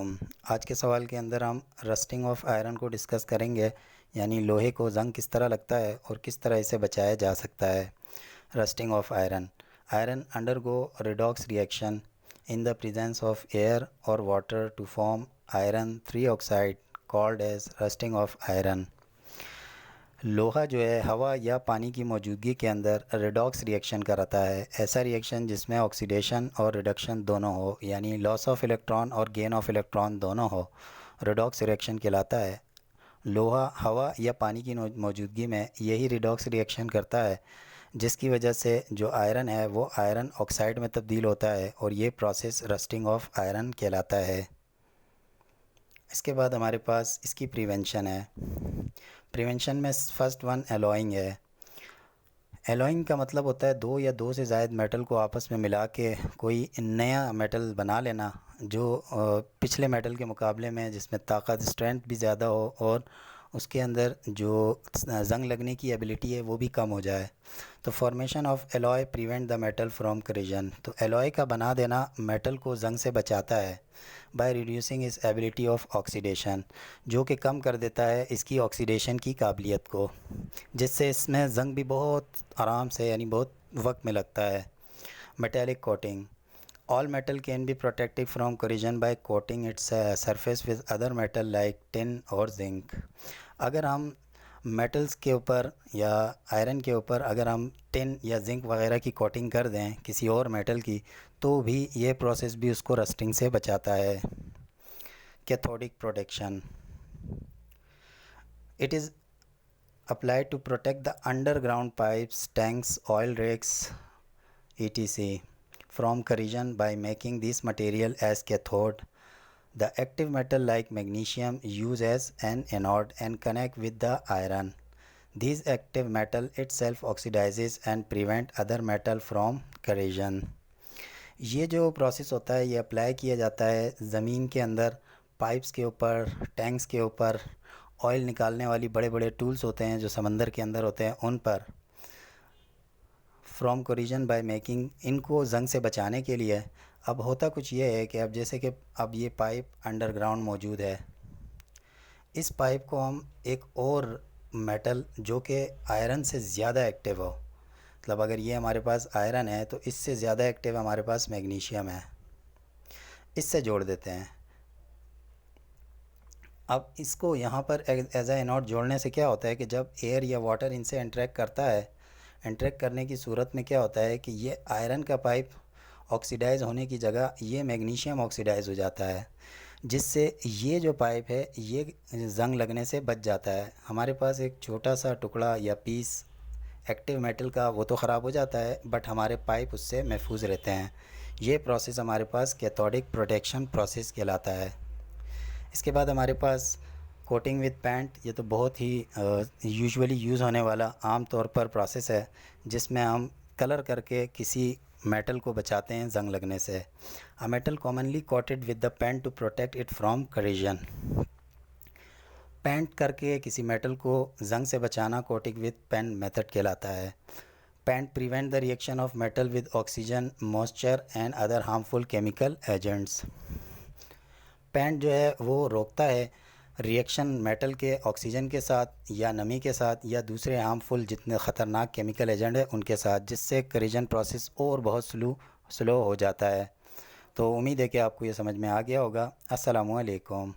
अस्सलामुअलैकुम। आज के सवाल के अंदर हम रस्टिंग ऑफ आयरन को डिस्कस करेंगे, यानी लोहे को जंग किस तरह लगता है और किस तरह इसे बचाया जा सकता है। Rusting of iron. Iron undergo redox reaction in the presence of air और water to form iron 3 oxide called as rusting of iron. लोहा जो है हवा या पानी की मौजूदगी के अंदर रिडॉक्स रिएक्शन कराता है। ऐसा रिएक्शन जिसमें ऑक्सीडेशन और रिडक्शन दोनों हो, यानी लॉस ऑफ इलेक्ट्रॉन और गेन ऑफ इलेक्ट्रॉन दोनों हो, रिडॉक्स रिएक्शन कहलाता है। लोहा हवा या पानी की मौजूदगी में यही रिडॉक्स रिएक्शन करता है, जिसकी वजह से जो आयरन है वो आयरन ऑक्साइड में तब्दील होता है और ये प्रोसेस रस्टिंग ऑफ आयरन कहलाता है। इसके बाद हमारे पास इसकी प्रिवेंशन है। प्रिवेंशन में फर्स्ट वन एलॉइंग है। एलॉइंग का मतलब होता है दो या दो से ज़ायद मेटल को आपस में मिला के कोई नया मेटल बना लेना, जो पिछले मेटल के मुकाबले में जिसमें ताकत स्ट्रेंथ भी ज़्यादा हो और उसके अंदर जो जंग लगने की एबिलिटी है वो भी कम हो जाए। तो formation of alloy prevent the metal from corrosion. तो एलॉय का बना देना मेटल को जंग से बचाता है बाय रिड्यूसिंग इस एबिलिटी ऑफ ऑक्सीडेशन, जो कि कम कर देता है इसकी ऑक्सीडेशन की काबिलियत को, जिससे इसमें जंग भी बहुत आराम से यानी बहुत वक्त में लगता है। Metallic coating. All metal can be protected from corrosion by coating its surface with other metal like tin और जिंक। अगर हम मेटल्स के ऊपर या आयरन के ऊपर अगर हम टिन या जिंक वगैरह की कोटिंग कर दें किसी और मेटल की, तो भी ये प्रोसेस भी उसको रस्टिंग से बचाता है। Cathodic protection. It is applied to protect the underground pipes, tanks, oil rigs, etc. from corrosion by making this material as cathode. The active metal like magnesium use as an anode and connect with the iron. These active metal itself oxidizes and prevent other metal from corrosion. ये जो process होता है ये apply किया जाता है ज़मीन के अंदर, पाइप्स के ऊपर, टैंक्स के ऊपर, ऑयल निकालने वाली बड़े बड़े टूल्स होते हैं जो समंदर के अंदर होते हैं उन पर, फ्रॉम कोरिजन बाय मेकिंग, इनको जंग से बचाने के लिए। अब होता कुछ ये है कि अब जैसे कि अब ये पाइप अंडरग्राउंड मौजूद है, इस पाइप को हम एक और मेटल जो कि आयरन से ज़्यादा एक्टिव हो, मतलब अगर ये हमारे पास आयरन है तो इससे ज़्यादा एक्टिव हमारे पास मैग्नीशियम है, इससे जोड़ देते हैं। अब इसको यहाँ पर एज ए एनोड जोड़ने से क्या होता है कि जब एयर या वाटर इनसे इंटरेक्ट करता है, इंटरेक्ट करने की सूरत में क्या होता है कि ये आयरन का पाइप ऑक्सीडाइज़ होने की जगह ये मैग्नीशियम ऑक्सीडाइज़ हो जाता है, जिससे ये जो पाइप है ये जंग लगने से बच जाता है। हमारे पास एक छोटा सा टुकड़ा या पीस एक्टिव मेटल का वो तो ख़राब हो जाता है, बट हमारे पाइप उससे महफूज रहते हैं। ये प्रोसेस हमारे पास कैथोडिक प्रोटेक्शन प्रोसेस कहलाता है। इसके बाद हमारे पास कोटिंग विद पेंट। ये तो बहुत ही यूजुअली यूज़ होने वाला आम तौर पर प्रोसेस है, जिसमें हम कलर करके किसी मेटल को बचाते हैं जंग लगने से। A metal commonly coated with the paint to protect it from corrosion. Paint करके किसी मेटल को जंग से बचाना कोटिंग विद पेंट मेथड कहलाता है। Paint prevent the reaction of metal with oxygen, moisture and other harmful chemical agents. Paint जो है वो रोकता है रिएक्शन मेटल के ऑक्सीजन के साथ या नमी के साथ या दूसरे हार्मफुल जितने ख़तरनाक केमिकल एजेंट है उनके साथ, जिससे करिजन प्रोसेस और बहुत स्लो हो जाता है। तो उम्मीद है कि आपको ये समझ में आ गया होगा। अस्सलामु अलैकुम।